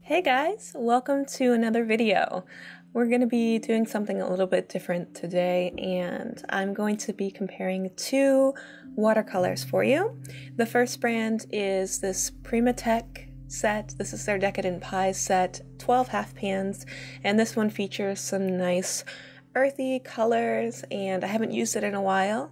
Hey guys, welcome to another video. We're going to be doing something a little bit different today, and I'm going to be comparing two watercolors for you. The first brand is this Prima set. This is their Decadent Pies set, 12 half pans, and this one features some nice earthy colors, and I haven't used it in a while,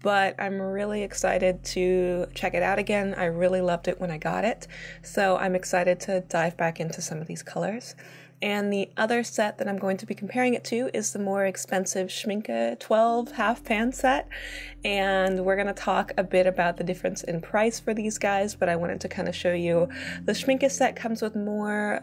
but I'm really excited to check it out again. I really loved it when I got it, so I'm excited to dive back into some of these colors. And the other set that I'm going to be comparing it to is the more expensive Schmincke 12 half pan set, and we're going to talk a bit about the difference in price for these guys, but I wanted to kind of show you the Schmincke set comes with more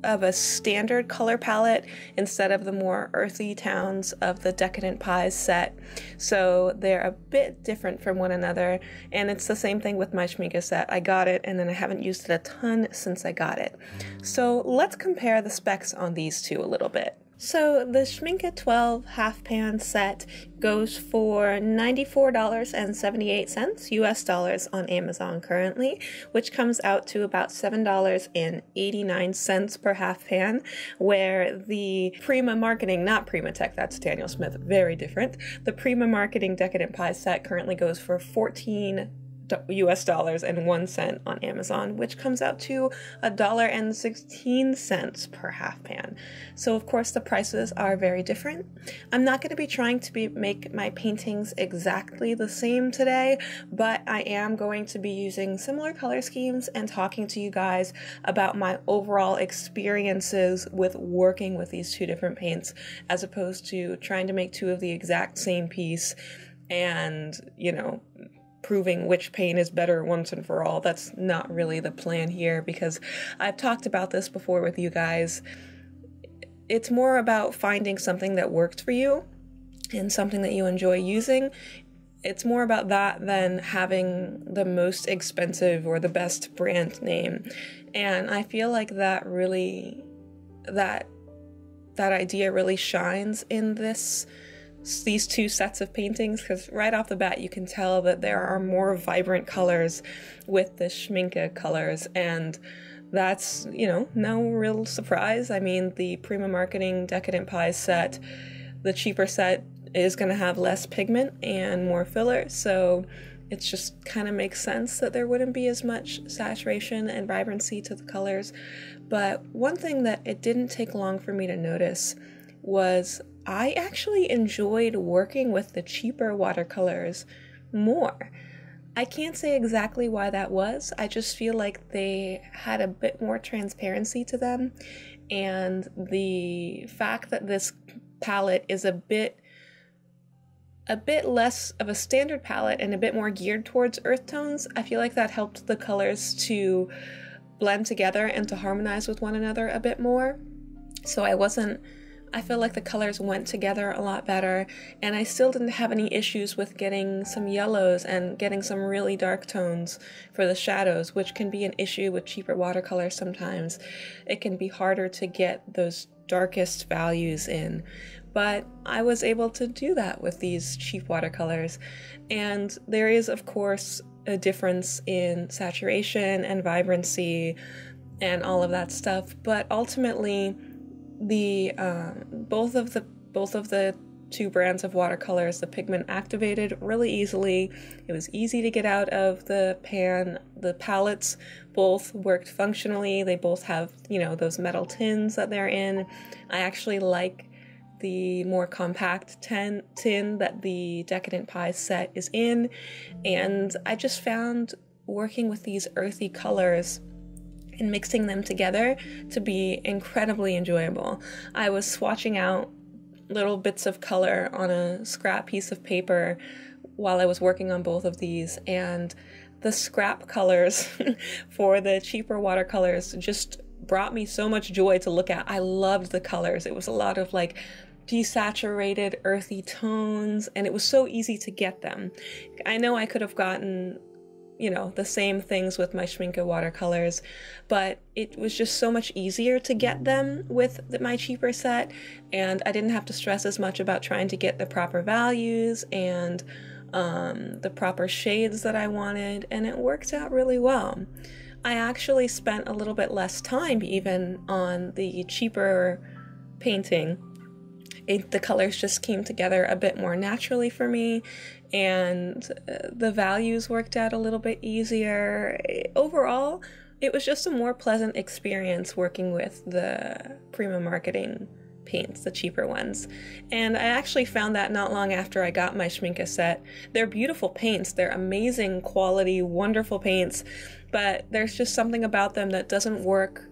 of a standard color palette instead of the more earthy towns of the Decadent Pies set. So they're a bit different from one another, and it's the same thing with my Schmincke set. I got it and then I haven't used it a ton since I got it. So let's compare the specs on these two a little bit. So the Schmincke 12 half pan set goes for $94.78 US dollars on Amazon currently, which comes out to about $7.89 per half pan, where the Prima Marketing, not Prima Tech, that's Daniel Smith, very different. The Prima Marketing Decadent Pie set currently goes for $14 US dollars and 1 cent on Amazon, which comes out to $1.16 per half pan. So of course the prices are very different. I'm not going to be trying to make my paintings exactly the same today, but I am going to be using similar color schemes and talking to you guys about my overall experiences with working with these two different paints, as opposed to trying to make two of the exact same piece and, proving which paint is better once and for all. That's not really the plan here, because I've talked about this before with you guys. It's more about finding something that works for you and something that you enjoy using. It's more about that than having the most expensive or the best brand name. And I feel like that idea really shines in these two sets of paintings, because right off the bat you can tell that there are more vibrant colors with the Schmincke colors, and that's, no real surprise. I mean, the Prima Marketing Decadent Pies set, the cheaper set, is going to have less pigment and more filler, so it just kind of makes sense that there wouldn't be as much saturation and vibrancy to the colors. But one thing that it didn't take long for me to notice was I actually enjoyed working with the cheaper watercolors more. I can't say exactly why that was. I just feel like they had a bit more transparency to them, and the fact that this palette is a bit less of a standard palette and a bit more geared towards earth tones, I feel like that helped the colors to blend together and to harmonize with one another a bit more. So I feel like the colors went together a lot better, and I still didn't have any issues with getting some yellows and getting some really dark tones for the shadows, which can be an issue with cheaper watercolors sometimes. It can be harder to get those darkest values in, but I was able to do that with these cheap watercolors. And there is, of course, a difference in saturation and vibrancy and all of that stuff, but ultimately both of the two brands of watercolors, the pigment activated really easily. It was easy to get out of the pan. The palettes both worked functionally. They both have, those metal tins that they're in. I actually like the more compact tin that the Decadent Pies set is in, and I just found working with these earthy colors and mixing them together to be incredibly enjoyable. I was swatching out little bits of color on a scrap piece of paper while I was working on both of these, and the scrap colors for the cheaper watercolors just brought me so much joy to look at. I loved the colors. It was a lot of desaturated earthy tones, and it was so easy to get them. I know I could have gotten the same things with my Schmincke watercolors, but it was just so much easier to get them with my cheaper set, and I didn't have to stress as much about trying to get the proper values and the proper shades that I wanted, and it worked out really well. I actually spent a little bit less time even on the cheaper painting. The colors just came together a bit more naturally for me, and the values worked out a little bit easier. Overall, it was just a more pleasant experience working with the Prima marketing paints, the cheaper ones. And I actually found that not long after I got my Schmincke set. They're beautiful paints, they're amazing quality, wonderful paints, but there's just something about them that doesn't work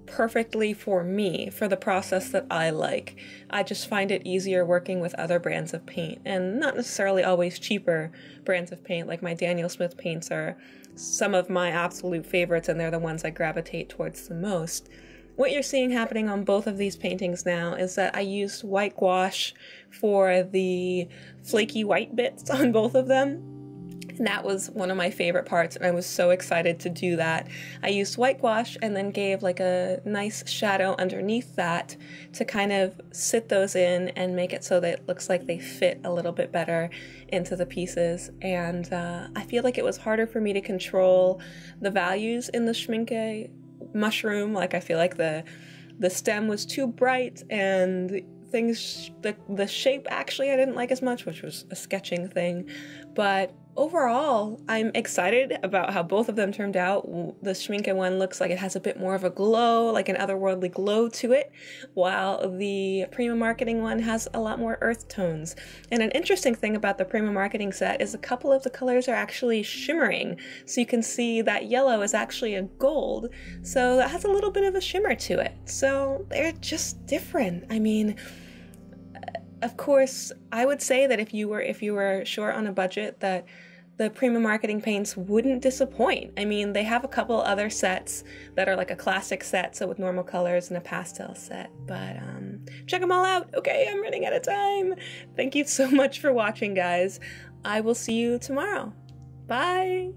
perfectly for me, for the process that I like. I just find it easier working with other brands of paint, and not necessarily always cheaper brands of paint. Like my Daniel Smith paints are some of my absolute favorites, and they're the ones I gravitate towards the most. What you're seeing happening on both of these paintings now is that I used white gouache for the flaky white bits on both of them. And that was one of my favorite parts, and I was so excited to do that. I used white gouache and then gave like a nice shadow underneath that to kind of sit those in and make it so that it looks like they fit a little bit better into the pieces. And I feel like it was harder for me to control the values in the Schmincke mushroom. Like I feel like the stem was too bright, and things, the shape actually I didn't like as much, which was a sketching thing. But overall, I'm excited about how both of them turned out. The Schmincke one looks like it has a bit more of a glow, like an otherworldly glow to it, while the Prima marketing one has a lot more earth tones. And an interesting thing about the Prima marketing set is a couple of the colors are actually shimmering. So you can see that yellow is actually a gold, so that has a little bit of a shimmer to it. So they're just different. I mean, of course, I would say that if you were short on a budget, that the Prima marketing paints wouldn't disappoint. I mean, they have a couple other sets that are like a classic set, so with normal colors and a pastel set, but check them all out. Okay, I'm running out of time. Thank you so much for watching, guys. I will see you tomorrow. Bye!